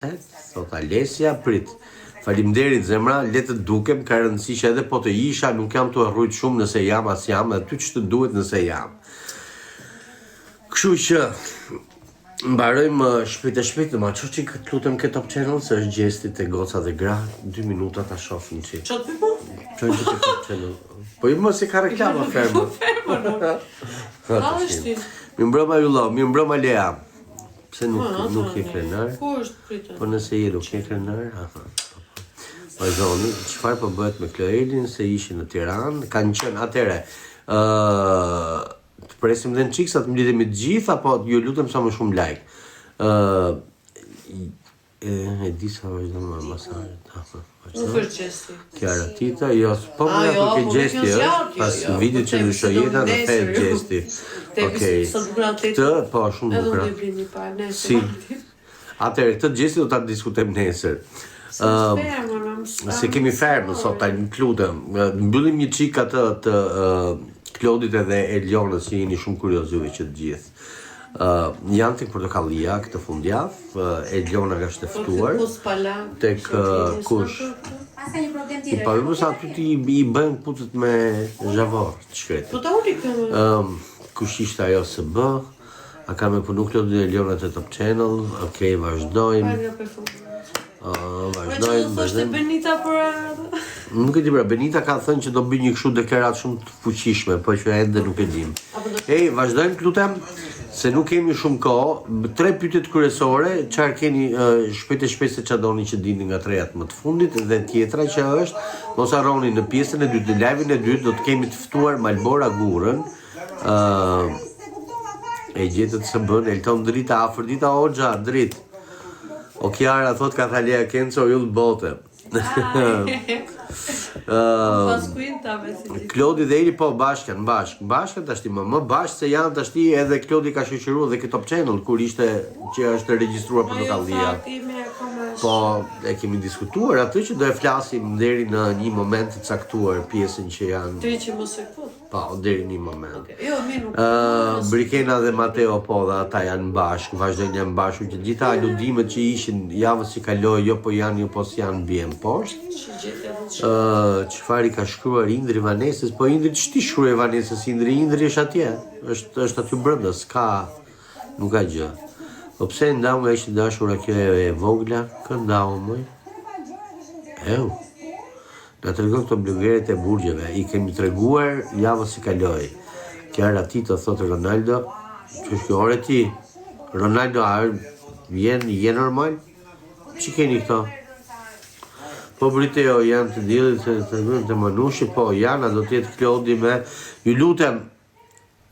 Thot Alesja, prit. Faleminderit zemra, le të dukem, ka rëndësi që edhe po të isha, nuk jam të harrujt shumë nëse jam as jam, dhe ty që të duhet nëse jam. Kështu që mbarojmë shpejt e shpejt, ma që që këtë lutem këtë Top Channel, se është gjestit e goca dhe gra, 2 minuta ta shofim që. Qa të po? Që që këtë Top Channel. Po i më se ka reklama fermë. Mi mbrëma Jullo, mi mbrëma Lea. Pse nuk je krenar? Ku është pritën? Po nëse je nuk je krenar? Vazhdoni, çfarë po bëhet me Kloelin, se ishin në Tiranë, kanë qenë atëre. Të presim dhe në qikë sa të mblidhemi të gjithë, apo ju lutem sa më shumë like. E di sa vazhdo më masazhet. Nuk është gjesti. Kjara Tita, jo, po më nuk e gjesti është, pas vidit që në shojeta në fejt gjesti. Okej, këtë, po, shumë bukra. Edhe unë e blini pa, nesër. Si, atëre, këtë gjesti do ta diskutojmë nesër. Se kemi fermë sot, ta lutem. Mbyllim një çik atë të Klodit edhe Elionës, që jeni shumë kuriozuar që të gjithë. Janë tek Portokallia këtë fundjavë, Eliona ka shteftuar tek kush? I paru sa aty ti i bën putët me zhavor të shkretit. Po ta uli këmë. Kush ishte ajo së bë? A ka me punu Klodit dhe Eliona të Top Channel? Okej, vazhdojmë. Vazhdojmë. Benita për... Nuk e di pra, Benita ka thënë që do bëj një kështu deklarat shumë të fuqishme, po që ende nuk e dim. Ej, vazhdojmë të lutem, se nuk kemi shumë kohë, 3 pyetjet kryesore, çfarë keni shpejt e shpejt se çfarë doni që dini nga 3-at më të fundit, dhe tjetra që është, mos harroni në pjesën e dytë, në live-in e dytë do të kemi të ftuar Malbora Gurën, e gjetët se bën, Elton Drita afër dita Hoxha, Drit. O Kiara thot ka thalja Kenco jull bote. Klodi dhe Iri po bashkan tashti më bashkë se janë tashti edhe Klodi ka shoqëruar dhe këtë Top Channel kur ishte që është regjistruar Portokallia. Po e kemi diskutuar atë që do e flasim deri në një moment të caktuar pjesën që janë. Tri që mos e këput? Po, deri një moment. Jo, minu. Brikena dhe Mateo po dhe ata janë bashkë, vazhdojnë janë bashkë, që gjitha aludimet që ishin javës që kaloi, jo po janë, jo po s'janë bjen poshtë. Çfarë ka shkruar Indri Vanesës, po Indri ç'ti shkruaj Vanesës, Indri është atje, është aty brenda, s'ka, nuk ka gjë. Po pse ndau nga ishte dashura kjo e vogla, kë ndau moj? Na tregon këto blogeret e burgjeve, i kemi treguar javës që kaloi. Kjara Tito thotë Ronaldo, që shkjore ti, Ronaldo je normal? Që keni këto? Po Briteo janë të dillit të Manushi, po Jana do t'jetë Klodi me, ju lutem,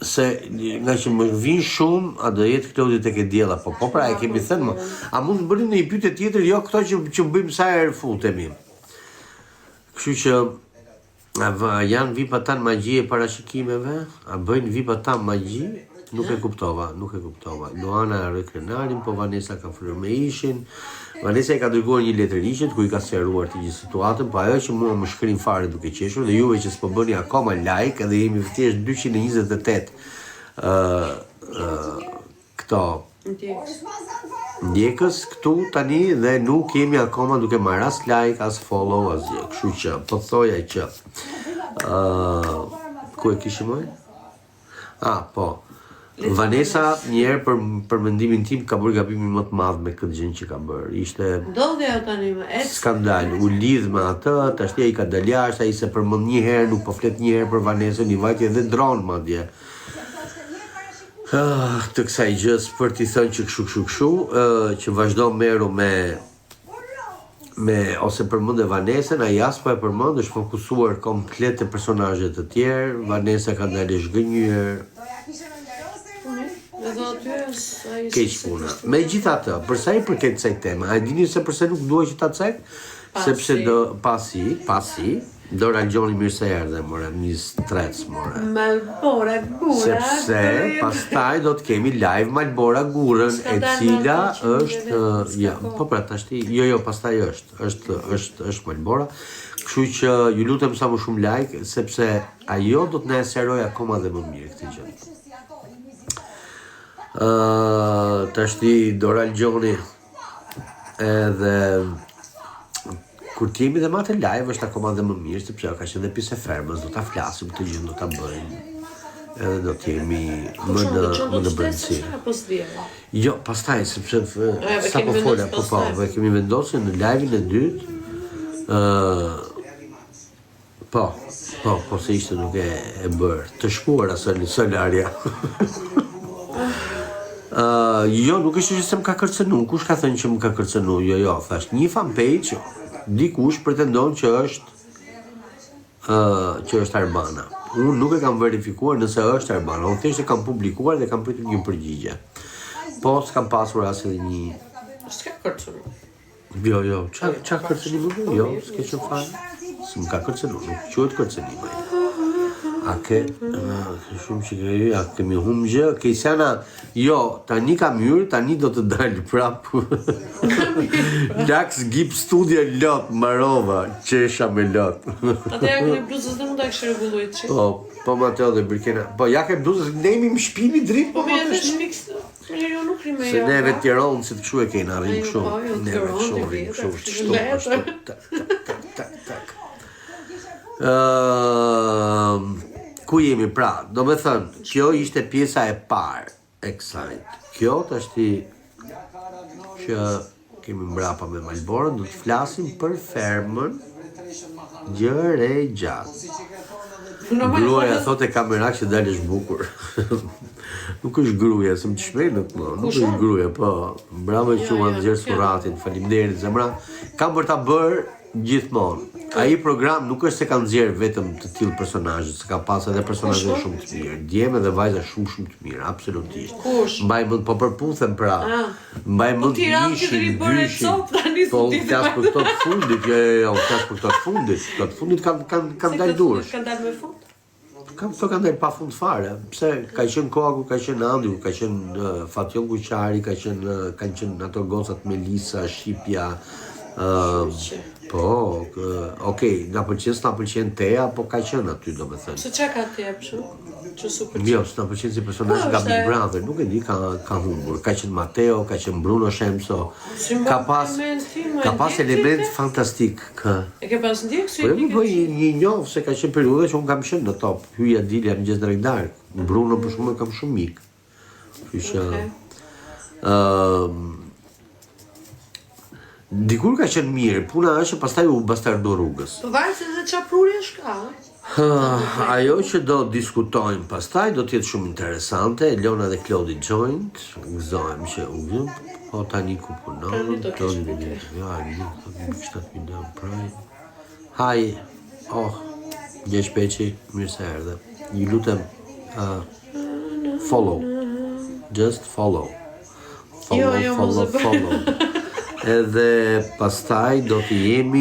se nga që më vinë shumë, a do jetë Klodi tek e djela, po pra e kemi thënë më, a mund të bërim në një pyetje tjetër, jo këto që bëjmë sa herë futemi. Kështu që janë vipa tanë magji e parashikimeve, a bëjnë vipa tanë magji, nuk e kuptova. Luana rekrenarin, po Vanessa ka fryrë me ishin. Vanessa e ka dërguar një letër ishit ku i ka sqaruar të gjithë situatën, po ajo që mua më shkrin fare duke qeshur dhe juve që s'po bëni akoma like, edhe jemi thjesht 228 këto ndjekës këtu tani dhe nuk jemi akoma duke marrë as like, as follow, as gjë. Kështu që po thoja që ku e kishim më? Po. Vanessa njerë për mendimin tim ka bërë gabimin më të madh me këtë gjë që ka bërë. Ishte skandal, u lidh me atë, tashti ai ka dalë jashtë, ai se përmend një herë, nuk po flet një herë për Vanessa, një vajtje edhe dron madje. Të kësaj gjës për t'i thënë që kështu, që vazhdo meru me ose përmend e Vanessa, ai as po e përmend, është fokusuar komplet te personazhe të tjerë, Vanessa ka dalë zhgënjur. Keq puna. Megjithatë, për sa i përket kësaj teme, a dini se pse nuk duaj që ta cek? Sepse do pasi Dora Gjoni mirë se erdhe, more, 23 more. Malbora Gura. Sepse pastaj do të kemi live Malbora Gurën, e cila është, po pra tashti, jo, pastaj është Malbora. Kështu që ju lutem sa më shumë like, sepse ajo do të na sqaroj akoma dhe më mirë këtë gjë. Tashti Dora Gjoni Edhe kur t'jemi dhe ma të live është akoma dhe më mirë, sepse ka qenë dhe pjesë e fermës, do ta flasim këtë gjë, do ta bëjmë. Edhe do t'jemi më në brendësi. Jo, pastaj, sepse sa po fola, po kemi vendosur në live-in e dytë, po se ishte nuk e bërë, të shkuara solarja. Jo, nuk ishte që se më ka kërcënu, kush ka thënë që më ka kërcënu, jo, thash, një fanpage, dikush pretendon që është Arbana. Unë nuk e kam verifikuar nëse është Arbana, unë thjesht e kam publikuar dhe kam pritur një përgjigje. Po, s'kam pasur as edhe një... S'ka kërcënu. Jo, qa kërcënim më? Jo, s'ke që fare. S'm ka kërcënu, nuk quhet kërcënim. A ke shumë që kërë, a kemi humë gjë, Kejsjana, jo, tani kam hyrë, tani do të dalë prapë. Laks Gip Studio lot, Marova, qesha me lot. Ate ja këne bluzës dhe mund të kështë regulluit që. Po Mateo dhe Birkena, po ja ke bluzës, ne imi më shpimi dritë, Po me edhe shmikës, jo nuk rime jo. Se neve Tiranë, si të këshu e kena, rrimë këshu. Neve këshu, rrimë këshu, ku jemi pra, do me thënë, kjo ishte pjesa e parë e kësajt. Kjo të ashti që kemi mbrapa me Malborën, do të flasim për fermën gjëre gjatë. Gruaja thotë e kamerak që dalësh bukur. Nuk është gruaja, se më të shmenët, nuk është gruaja, po. Bravo që u Anxher Surratin, faleminderit zemra. Kam për ta bërë gjithmonë. Ai program nuk është se ka nxjerr vetëm të tillë personazhe, se ka pas edhe personazhe shumë të mirë. Djemë dhe vajza shumë të mirë, absolutisht. Mbaj mend po përputhem pra. Mbaj mend ishin, dyshin. Po unë flas për këto të fundit, jo, flas për këto të fundit. Këto të fundit kanë dalë dursh. Kanë dalë me fund? Këto kanë dalë pa fund fare. Pse ka qenë koha kur ka qenë Andi, ka qenë Fatjon Kuqari, kanë qenë ato gocat Melisa, Shqipja. Po, okej, nga pëlqen Teja, po ka qenë aty, do me thënë. Se qa ka Teja përshu? Që su pëlqen? Jo, s'na pëlqen si personazh nga Big Brother, nuk e di, ka humbur. Ka qenë Mateo, ka qenë Bruno Shemso, ka pas element fantastik. E ke pas ndjek si Po një njoh se ka qenë periudhë që unë kam qenë në top. Hyja dilja mëngjes drejt darkë. Bruno për shkakun kam shumë mik. Kështu që dikur ka qenë mirë, puna është që pastaj u bastardo rrugës. Po varet se dhe qa prurje shka. Ajo që do diskutojmë pastaj do t'jetë shumë interesante. Elona dhe Klodi Joint, gëzojmë që u vjen, po tani ku punon, Klodi dhe ja, 7 milion praj. Haj, Gjesh Peqi, mirë se erdhe. Ju lutem, follow, just follow. Follow. Edhe pastaj do të jemi